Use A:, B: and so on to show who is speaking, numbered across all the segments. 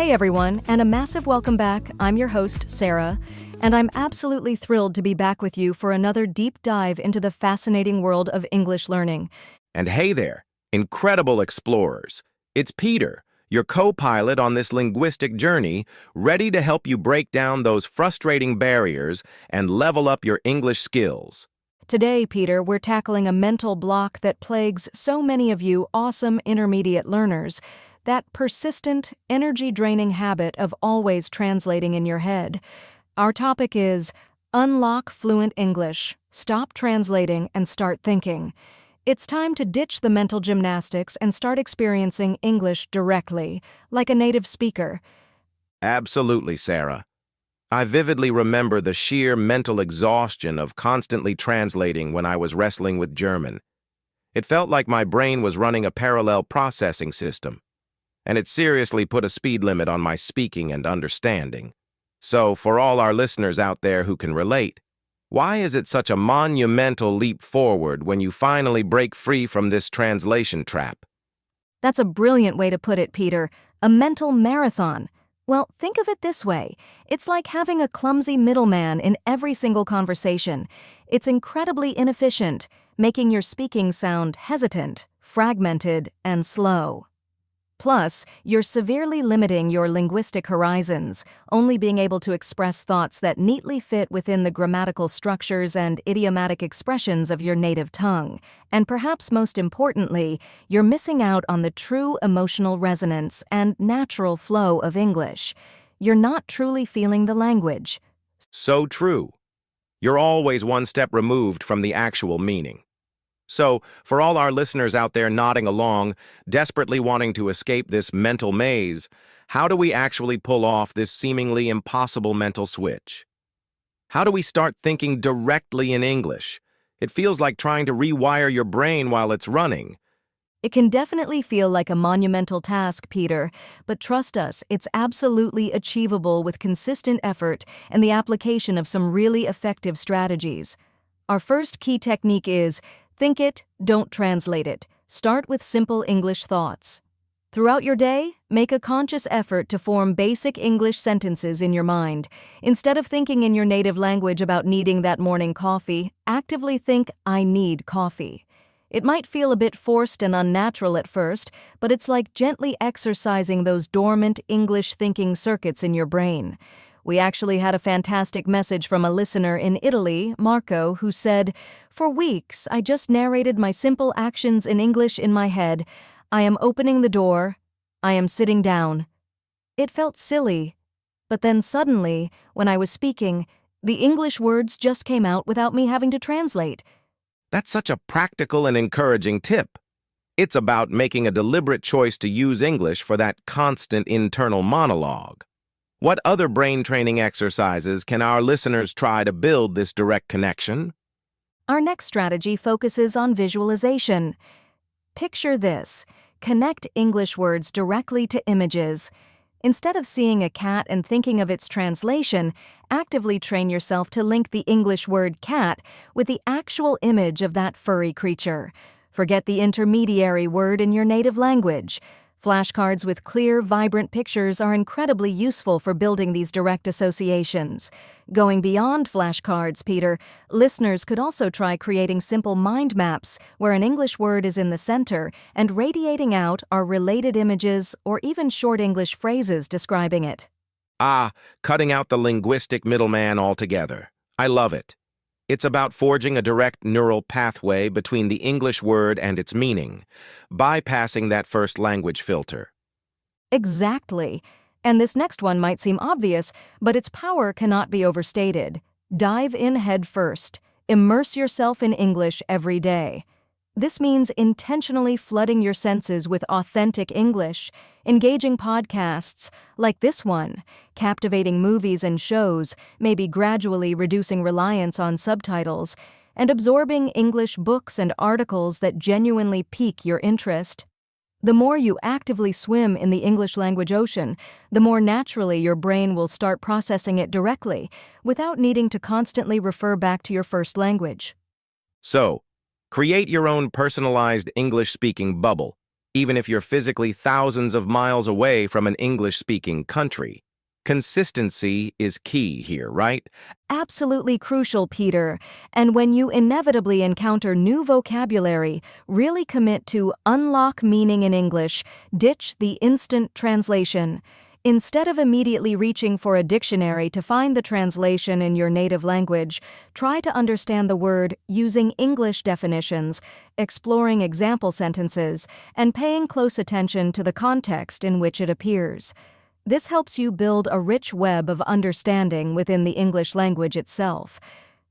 A: Hey everyone, and a massive welcome back. I'm your host, Sarah, and I'm absolutely thrilled to be back with you for another deep dive into the fascinating world of English learning.
B: And hey there, incredible explorers. It's Peter, your co-pilot on this linguistic journey, ready to help you break down those frustrating barriers and level up your English skills.
A: Today, Peter, we're tackling a mental block that plagues so many of you awesome intermediate learners, that persistent, energy-draining habit of always translating in your head. Our topic is Unlock Fluent English, Stop Translating and Start Thinking. It's time to ditch the mental gymnastics and start experiencing English directly, like a native speaker.
B: Absolutely, Sarah. I vividly remember the sheer mental exhaustion of constantly translating when I was wrestling with German. It felt like my brain was running a parallel processing system, and it seriously put a speed limit on my speaking and understanding. So, for all our listeners out there who can relate, why is it such a monumental leap forward when you finally break free from this translation trap?
A: That's a brilliant way to put it, Peter. A mental marathon. Well, think of it this way. It's like having a clumsy middleman in every single conversation. It's incredibly inefficient, making your speaking sound hesitant, fragmented, and slow. Plus, you're severely limiting your linguistic horizons, only being able to express thoughts that neatly fit within the grammatical structures and idiomatic expressions of your native tongue. And perhaps most importantly, you're missing out on the true emotional resonance and natural flow of English. You're not truly feeling the language.
B: So true. You're always one step removed from the actual meaning. So, for all our listeners out there nodding along, desperately wanting to escape this mental maze, how do we actually pull off this seemingly impossible mental switch? How do we start thinking directly in English? It feels like trying to rewire your brain while it's running.
A: It can definitely feel like a monumental task, Peter, but trust us, it's absolutely achievable with consistent effort and the application of some really effective strategies. Our first key technique is think it, don't translate it. Start with simple English thoughts. Throughout your day, make a conscious effort to form basic English sentences in your mind. Instead of thinking in your native language about needing that morning coffee, actively think, I need coffee. It might feel a bit forced and unnatural at first, but it's like gently exercising those dormant English thinking circuits in your brain. We actually had a fantastic message from a listener in Italy, Marco, who said, "For weeks, I just narrated my simple actions in English in my head. I am opening the door. I am sitting down." It felt silly. But then suddenly, when I was speaking, the English words just came out without me having to translate.
B: That's such a practical and encouraging tip. It's about making a deliberate choice to use English for that constant internal monologue. What other brain training exercises can our listeners try to build this direct connection?
A: Our next strategy focuses on visualization. Picture this. Connect English words directly to images. Instead of seeing a cat and thinking of its translation, actively train yourself to link the English word cat with the actual image of that furry creature. Forget the intermediary word in your native language. Flashcards with clear, vibrant pictures are incredibly useful for building these direct associations. Going beyond flashcards, Peter, listeners could also try creating simple mind maps where an English word is in the center and radiating out are related images or even short English phrases describing it.
B: Cutting out the linguistic middleman altogether. I love it. It's about forging a direct neural pathway between the English word and its meaning, bypassing that first language filter.
A: Exactly. And this next one might seem obvious, but its power cannot be overstated. Dive in head first. Immerse yourself in English every day. This means intentionally flooding your senses with authentic English, engaging podcasts like this one, captivating movies and shows, maybe gradually reducing reliance on subtitles, and absorbing English books and articles that genuinely pique your interest. The more you actively swim in the English language ocean, the more naturally your brain will start processing it directly, without needing to constantly refer back to your first language.
B: So, create your own personalized English-speaking bubble. even if you're physically thousands of miles away from an English-speaking country. Consistency is key here, right?
A: Absolutely crucial, Peter. And when you inevitably encounter new vocabulary, really commit to unlock meaning in English, ditch the instant translation. Instead of immediately reaching for a dictionary to find the translation in your native language, try to understand the word using English definitions, exploring example sentences, and paying close attention to the context in which it appears. This helps you build a rich web of understanding within the English language itself.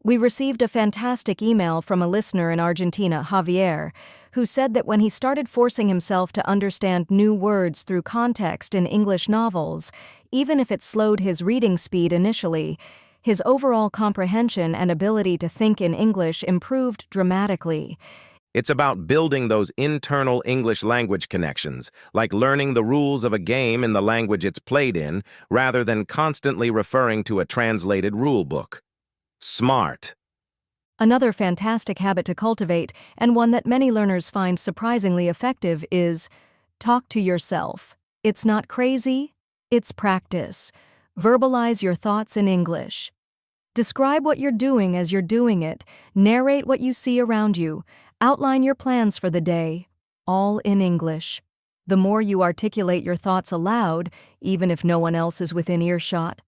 A: We received a fantastic email from a listener in Argentina, Javier, who said that when he started forcing himself to understand new words through context in English novels, even if it slowed his reading speed initially, his overall comprehension and ability to think in English improved dramatically.
B: It's about building those internal English language connections, like learning the rules of a game in the language it's played in, rather than constantly referring to a translated rulebook. Smart.
A: Another fantastic habit to cultivate, and one that many learners find surprisingly effective, is talk to yourself. It's not crazy, it's practice. Verbalize your thoughts in English. Describe what you're doing as you're doing it, narrate what you see around you, outline your plans for the day, all in English. The more you articulate your thoughts aloud, even if no one else is within earshot,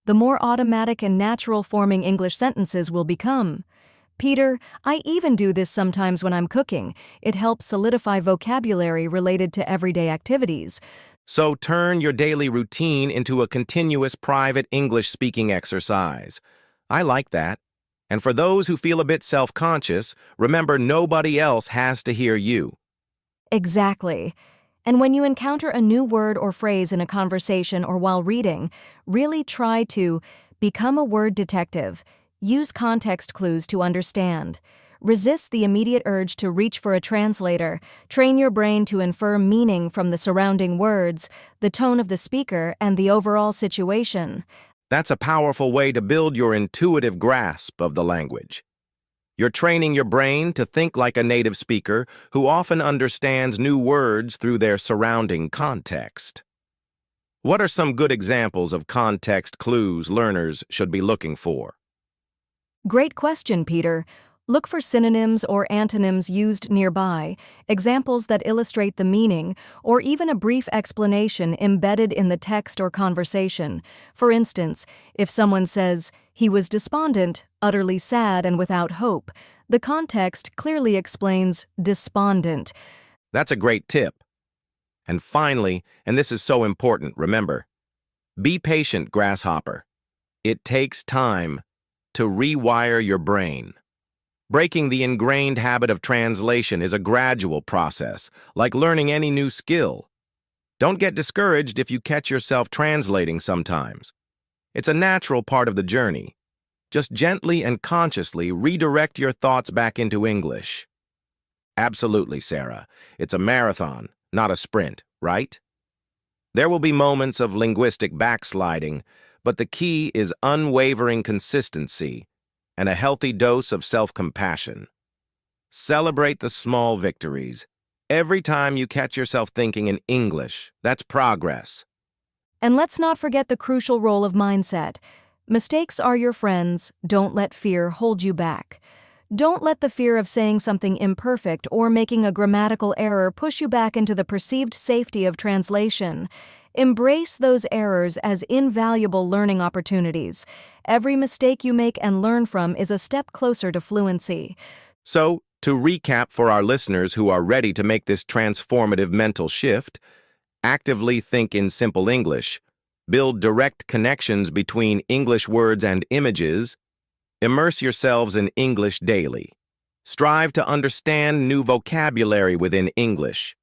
A: the more automatic and natural forming English sentences will become. Peter, I even do this sometimes when I'm cooking. It helps solidify vocabulary related to everyday activities.
B: So turn your daily routine into a continuous private English-speaking exercise. I like that. And for those who feel a bit self-conscious, remember nobody else has to hear you.
A: Exactly. And when you encounter a new word or phrase in a conversation or while reading, really try to become a word detective. Use context clues to understand. Resist the immediate urge to reach for a translator. Train your brain to infer meaning from the surrounding words, the tone of the speaker, and the overall situation.
B: That's a powerful way to build your intuitive grasp of the language. You're training your brain to think like a native speaker who often understands new words through their surrounding context. What are some good examples of context clues learners should be looking for?
A: Great question, Peter. Look for synonyms or antonyms used nearby, examples that illustrate the meaning, or even a brief explanation embedded in the text or conversation. For instance, if someone says, "He was despondent, utterly sad and without hope," the context clearly explains despondent.
B: That's a great tip. And finally, and this is so important, remember, be patient, grasshopper. It takes time to rewire your brain. Breaking the ingrained habit of translation is a gradual process, like learning any new skill. Don't get discouraged if you catch yourself translating sometimes. It's a natural part of the journey. Just gently and consciously redirect your thoughts back into English. Absolutely, Sarah. It's a marathon, not a sprint, right? There will be moments of linguistic backsliding, but the key is unwavering consistency and a healthy dose of self-compassion. Celebrate the small victories. Every time you catch yourself thinking in English, that's progress.
A: And let's not forget the crucial role of mindset. Mistakes are your friends. Don't let fear hold you back. Don't let the fear of saying something imperfect or making a grammatical error push you back into the perceived safety of translation. Embrace those errors as invaluable learning opportunities. Every mistake you make and learn from is a step closer to fluency.
B: So, to recap for our listeners who are ready to make this transformative mental shift, actively think in simple English, build direct connections between English words and images, immerse yourselves in English daily, strive to understand new vocabulary within English,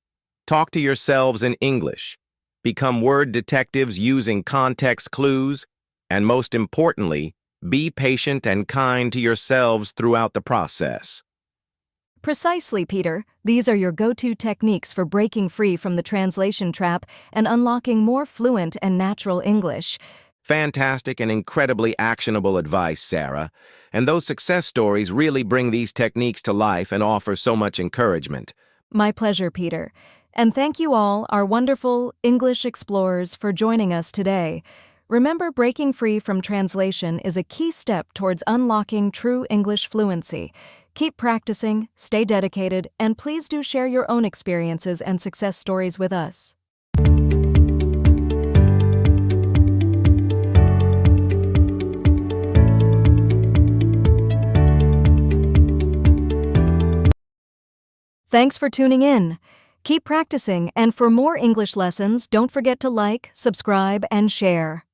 B: talk to yourselves in English, become word detectives using context clues, and most importantly, be patient and kind to yourselves throughout the process.
A: Precisely, Peter. These are your go-to techniques for breaking free from the translation trap and unlocking more fluent and natural English.
B: Fantastic and incredibly actionable advice, Sarah. And those success stories really bring these techniques to life and offer so much encouragement.
A: My pleasure, Peter. And thank you all, our wonderful English explorers, for joining us today. Remember, breaking free from translation is a key step towards unlocking true English fluency. Keep practicing, stay dedicated, and please do share your own experiences and success stories with us. Thanks for tuning in. Keep practicing, and for more English lessons, don't forget to like, subscribe, and share.